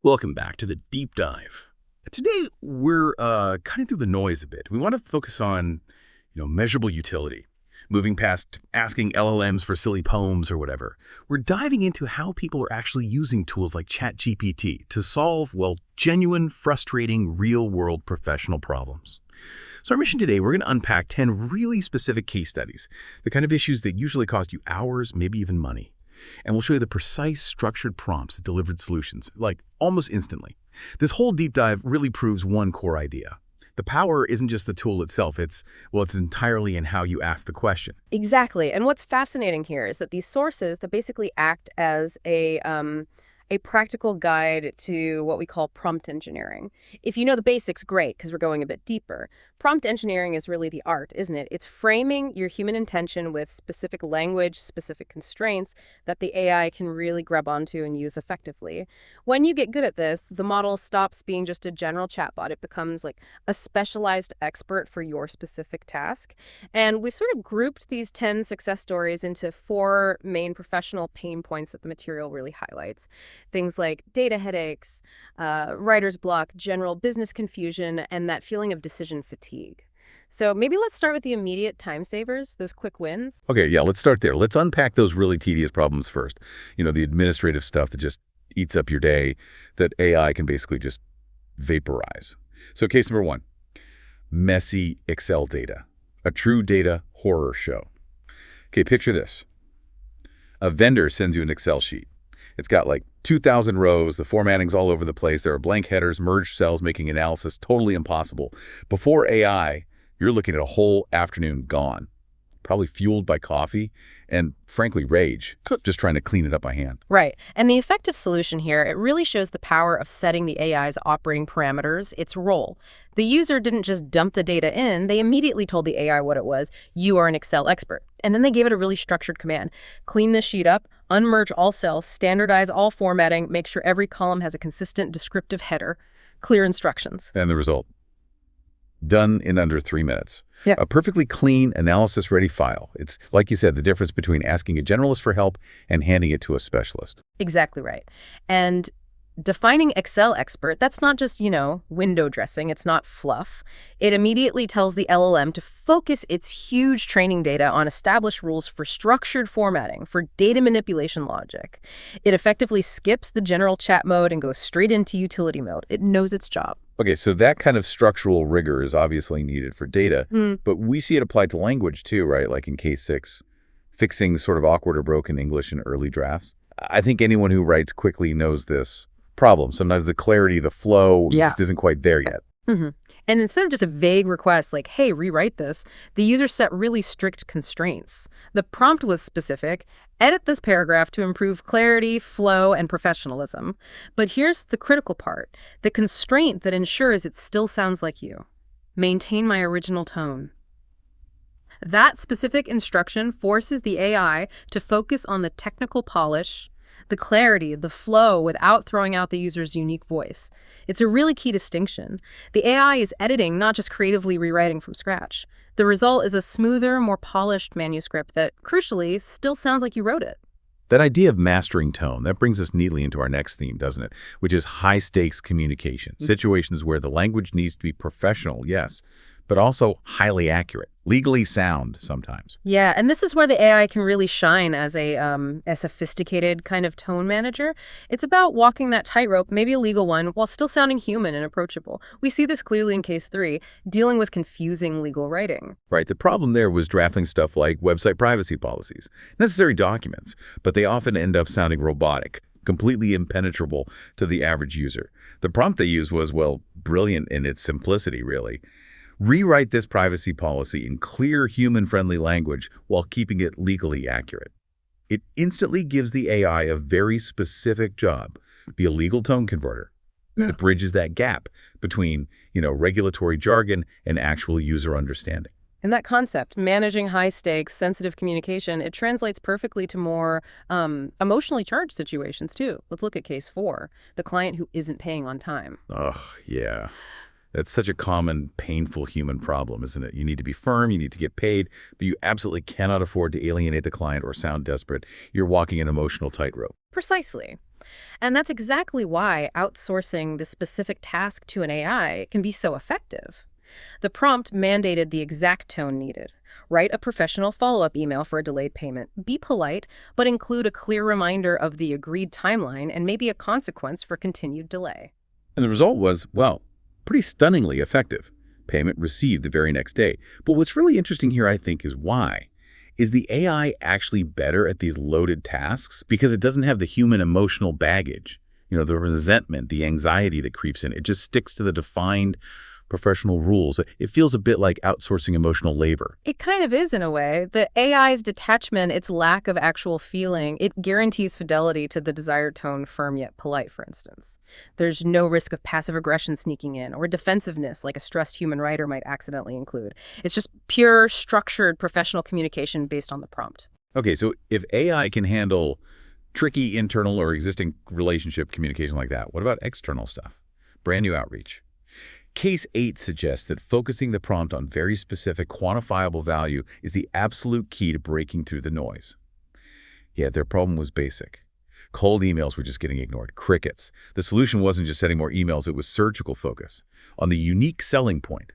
Welcome back to the deep dive. Today, we're cutting through the noise a bit. We want to focus on, measurable utility, moving past asking LLMs for silly poems or whatever. We're diving into how people are actually using tools like ChatGPT to solve, genuine, frustrating, real-world professional problems. So our mission today, we're going to unpack 10 really specific case studies, the kind of issues that usually cost you hours, maybe even money. And we'll show you the precise, structured prompts that delivered solutions, almost instantly. This whole deep dive really proves one core idea. The power isn't just the tool itself, it's entirely in how you ask the question. Exactly. And what's fascinating here is that these sources that basically act as a practical guide to what we call prompt engineering. If you know the basics, great, because we're going a bit deeper. Prompt engineering is really the art, isn't it? It's framing your human intention with specific language, specific constraints that the AI can really grab onto and use effectively. When you get good at this, the model stops being just a general chatbot. It becomes like a specialized expert for your specific task. And we've sort of grouped these 10 success stories into 4 main professional pain points that the material really highlights. Things like data headaches, writer's block, general business confusion, and that feeling of decision fatigue. So maybe let's start with the immediate time savers, those quick wins. Okay, yeah, let's start there. Let's unpack those really tedious problems first. The administrative stuff that just eats up your day that AI can basically just vaporize. So case number 1, messy Excel data, a true data horror show. Okay, picture this. A vendor sends you an Excel sheet. It's got 2,000 rows, the formatting's all over the place, there are blank headers, merged cells making analysis totally impossible. Before AI, you're looking at a whole afternoon gone, probably fueled by coffee and, frankly, rage, just trying to clean it up by hand. Right. And the effective solution here, it really shows the power of setting the AI's operating parameters, its role. The user didn't just dump the data in, they immediately told the AI what it was. You are an Excel expert. And then they gave it a really structured command. Clean this sheet up, unmerge all cells, standardize all formatting, make sure every column has a consistent descriptive header, clear instructions. And the result? Done in under 3 minutes. Yep. A perfectly clean, analysis-ready file. It's, like you said, the difference between asking a generalist for help and handing it to a specialist. Exactly right. And defining Excel expert, that's not just, window dressing. It's not fluff. It immediately tells the LLM to focus its huge training data on established rules for structured formatting, for data manipulation logic. It effectively skips the general chat mode and goes straight into utility mode. It knows its job. Okay, so that kind of structural rigor is obviously needed for data, but we see it applied to language too, right? Like in case 6, fixing sort of awkward or broken English in early drafts. I think anyone who writes quickly knows this problem. Sometimes the clarity, the flow just isn't quite there yet. And instead of just a vague request like, hey, rewrite this, the user set really strict constraints. The prompt was specific. Edit this paragraph to improve clarity, flow, and professionalism. But here's the critical part, the constraint that ensures it still sounds like you. Maintain my original tone. That specific instruction forces the AI to focus on the technical polish, the clarity, the flow, without throwing out the user's unique voice. It's a really key distinction. The AI is editing, not just creatively rewriting from scratch. The result is a smoother, more polished manuscript that, crucially, still sounds like you wrote it. That idea of mastering tone, that brings us neatly into our next theme, doesn't it? Which is high-stakes communication. Situations where the language needs to be professional, yes, but also highly accurate, legally sound sometimes. Yeah, and this is where the AI can really shine as a sophisticated kind of tone manager. It's about walking that tightrope, maybe a legal one, while still sounding human and approachable. We see this clearly in case 3, dealing with confusing legal writing. Right, the problem there was drafting stuff like website privacy policies, necessary documents, but they often end up sounding robotic, completely impenetrable to the average user. The prompt they used was, brilliant in its simplicity, really. Rewrite this privacy policy in clear, human-friendly language while keeping it legally accurate. It instantly gives the AI a very specific job, be a legal tone converter. It bridges that gap between, regulatory jargon and actual user understanding. And that concept, managing high-stakes, sensitive communication, it translates perfectly to more emotionally charged situations, too. Let's look at case 4, the client who isn't paying on time. Oh, yeah. That's such a common, painful human problem, isn't it? You need to be firm, you need to get paid, but you absolutely cannot afford to alienate the client or sound desperate. You're walking an emotional tightrope. Precisely. And that's exactly why outsourcing the specific task to an AI can be so effective. The prompt mandated the exact tone needed. Write a professional follow-up email for a delayed payment. Be polite, but include a clear reminder of the agreed timeline and maybe a consequence for continued delay. And the result was, well, pretty stunningly effective. Payment received the very next day. But what's really interesting here, I think, is why. Is the AI actually better at these loaded tasks? Because it doesn't have the human emotional baggage, the resentment, the anxiety that creeps in. It just sticks to the defined professional rules. It feels a bit like outsourcing emotional labor. It kind of is in a way. The AI's detachment, its lack of actual feeling, it guarantees fidelity to the desired tone, firm yet polite, for instance. There's no risk of passive aggression sneaking in or defensiveness like a stressed human writer might accidentally include. It's just pure, structured professional communication based on the prompt. Okay, so if AI can handle tricky internal or existing relationship communication like that, what about external stuff? Brand new outreach. Case 8 suggests that focusing the prompt on very specific, quantifiable value is the absolute key to breaking through the noise. Yeah, their problem was basic. Cold emails were just getting ignored. Crickets. The solution wasn't just sending more emails, it was surgical focus on the unique selling point.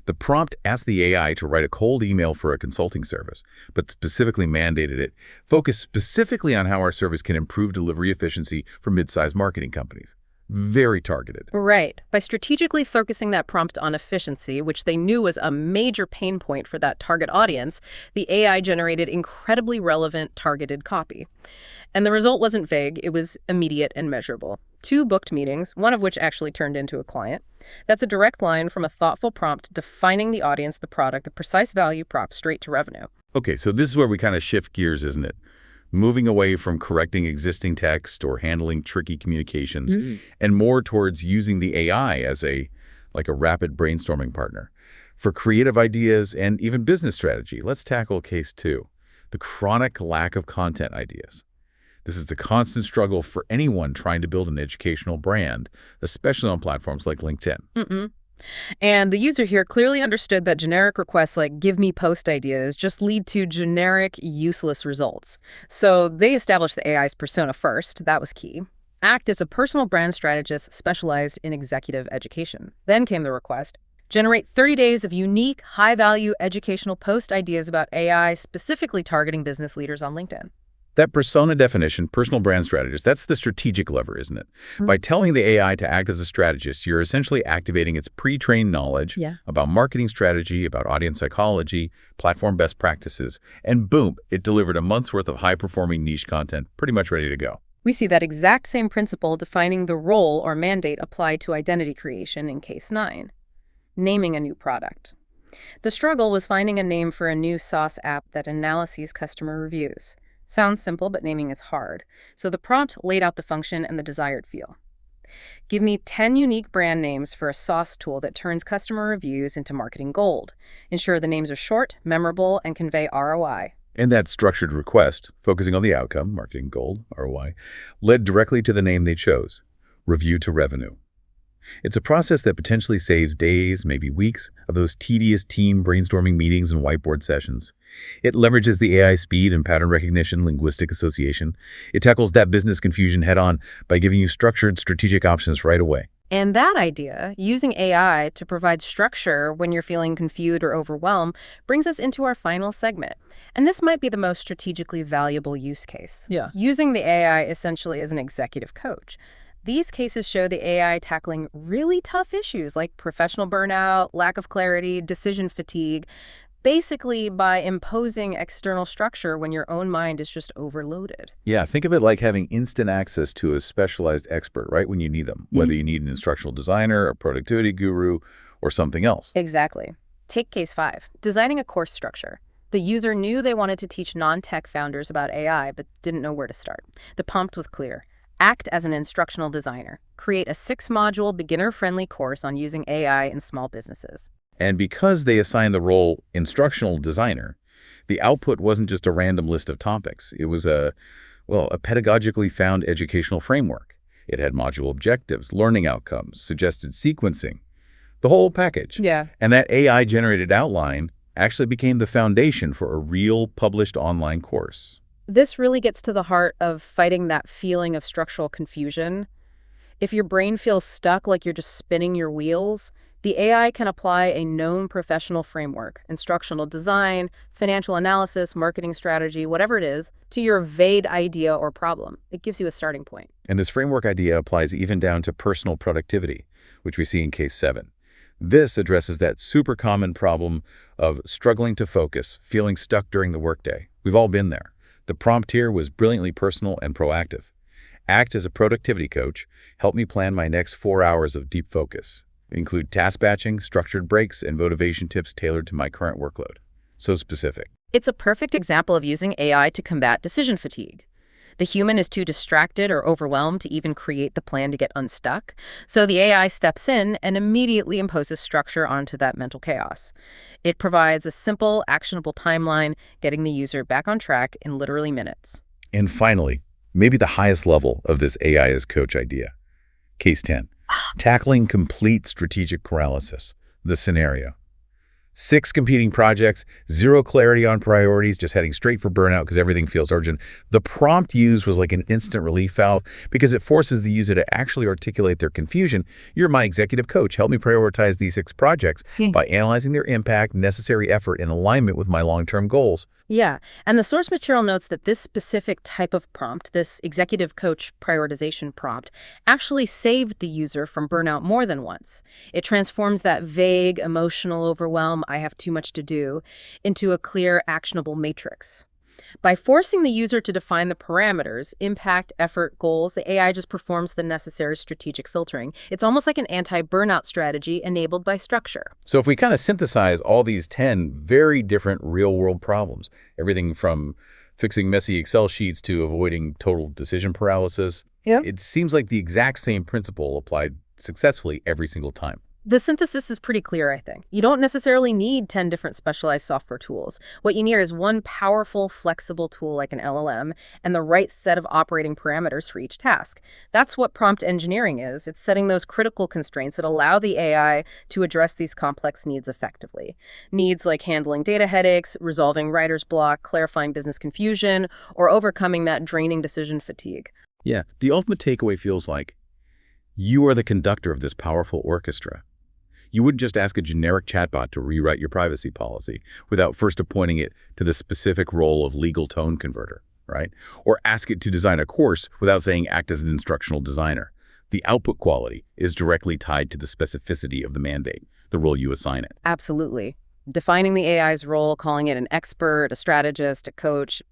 The prompt asked the AI to write a cold email for a consulting service, but specifically mandated it focus specifically on how our service can improve delivery efficiency for mid-sized marketing companies. Very targeted. Right. By strategically focusing that prompt on efficiency, which they knew was a major pain point for that target audience, the AI generated incredibly relevant, targeted copy. And the result wasn't vague, it was immediate and measurable. 2 booked meetings, one of which actually turned into a client. That's a direct line from a thoughtful prompt defining the audience, the product, the precise value prop straight to revenue. Okay, so this is where we kind of shift gears, isn't it? Moving away from correcting existing text or handling tricky communications and more towards using the AI as a rapid brainstorming partner. For creative ideas and even business strategy, let's tackle case 2, the chronic lack of content ideas. This is a constant struggle for anyone trying to build an educational brand, especially on platforms like LinkedIn. And the user here clearly understood that generic requests like give me post ideas just lead to generic, useless results. So they established the AI's persona first. That was key. Act as a personal brand strategist specialized in executive education. Then came the request. Generate 30 days of unique, high-value educational post ideas about AI, specifically targeting business leaders on LinkedIn. That persona definition, personal brand strategist, that's the strategic lever, isn't it? By telling the AI to act as a strategist, you're essentially activating its pre-trained knowledge about marketing strategy, about audience psychology, platform best practices, and boom, it delivered a month's worth of high-performing niche content, pretty much ready to go. We see that exact same principle defining the role or mandate applied to identity creation in case 9, naming a new product. The struggle was finding a name for a new SaaS app that analyses customer reviews. Sounds simple, but naming is hard. So the prompt laid out the function and the desired feel. Give me 10 unique brand names for a SaaS tool that turns customer reviews into marketing gold. Ensure the names are short, memorable, and convey ROI. And that structured request, focusing on the outcome, marketing gold, ROI, led directly to the name they chose, Review to Revenue. It's a process that potentially saves days, maybe weeks, of those tedious team brainstorming meetings and whiteboard sessions. It leverages the AI speed and pattern recognition, linguistic association. It tackles that business confusion head-on by giving you structured, strategic options right away. And that idea, using AI to provide structure when you're feeling confused or overwhelmed, brings us into our final segment. And this might be the most strategically valuable use case. Using the AI essentially as an executive coach. These cases show the AI tackling really tough issues like professional burnout, lack of clarity, decision fatigue, basically by imposing external structure when your own mind is just overloaded. Yeah, think of it like having instant access to a specialized expert right when you need them, whether you need an instructional designer, a productivity guru, or something else. Exactly. Take case 5, designing a course structure. The user knew they wanted to teach non-tech founders about AI, but didn't know where to start. The prompt was clear. Act as an instructional designer. Create a 6-module, beginner-friendly course on using AI in small businesses. And because they assigned the role instructional designer, the output wasn't just a random list of topics. It was a pedagogically found educational framework. It had module objectives, learning outcomes, suggested sequencing, the whole package. And that AI-generated outline actually became the foundation for a real published online course. This really gets to the heart of fighting that feeling of structural confusion. If your brain feels stuck, like you're just spinning your wheels, the AI can apply a known professional framework, instructional design, financial analysis, marketing strategy, whatever it is, to your vague idea or problem. It gives you a starting point. And this framework idea applies even down to personal productivity, which we see in case 7. This addresses that super common problem of struggling to focus, feeling stuck during the workday. We've all been there. The prompt here was brilliantly personal and proactive. Act as a productivity coach. Help me plan my next 4 hours of deep focus. Include task batching, structured breaks, and motivation tips tailored to my current workload. So specific. It's a perfect example of using AI to combat decision fatigue. The human is too distracted or overwhelmed to even create the plan to get unstuck, so the AI steps in and immediately imposes structure onto that mental chaos. It provides a simple, actionable timeline, getting the user back on track in literally minutes. And finally, maybe the highest level of this AI as coach idea. Case 10. Tackling complete strategic paralysis. The scenario. 6 competing projects, 0 clarity on priorities, just heading straight for burnout because everything feels urgent. The prompt used was like an instant relief valve because it forces the user to actually articulate their confusion. You're my executive coach. Help me prioritize these 6 projects by analyzing their impact, necessary effort, and alignment with my long-term goals. Yeah, and the source material notes that this specific type of prompt, this executive coach prioritization prompt, actually saved the user from burnout more than once. It transforms that vague, emotional overwhelm, I have too much to do, into a clear, actionable matrix. By forcing the user to define the parameters, impact, effort, goals, the AI just performs the necessary strategic filtering. It's almost like an anti-burnout strategy enabled by structure. So if we kind of synthesize all these 10 very different real-world problems, everything from fixing messy Excel sheets to avoiding total decision paralysis, it seems like the exact same principle applied successfully every single time. The synthesis is pretty clear, I think. You don't necessarily need 10 different specialized software tools. What you need is one powerful, flexible tool like an LLM and the right set of operating parameters for each task. That's what prompt engineering is. It's setting those critical constraints that allow the AI to address these complex needs effectively. Needs like handling data headaches, resolving writer's block, clarifying business confusion, or overcoming that draining decision fatigue. Yeah, the ultimate takeaway feels like you are the conductor of this powerful orchestra. You wouldn't just ask a generic chatbot to rewrite your privacy policy without first appointing it to the specific role of legal tone converter, right? Or ask it to design a course without saying act as an instructional designer. The output quality is directly tied to the specificity of the mandate, the role you assign it. Absolutely. Defining the AI's role, calling it an expert, a strategist, a coach,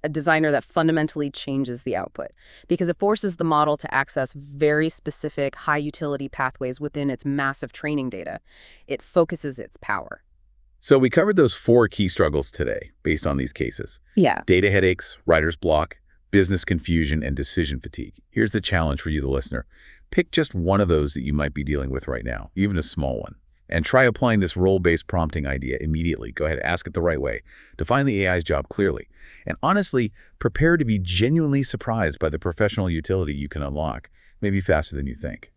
a designer that fundamentally changes the output because it forces the model to access very specific high-utility pathways within its massive training data. It focuses its power. So we covered those 4 key struggles today based on these cases. Yeah. Data headaches, writer's block, business confusion, and decision fatigue. Here's the challenge for you, the listener. Pick just one of those that you might be dealing with right now, even a small one. And try applying this role-based prompting idea immediately. Go ahead, ask it the right way. Define the AI's job clearly. And honestly, prepare to be genuinely surprised by the professional utility you can unlock, maybe faster than you think.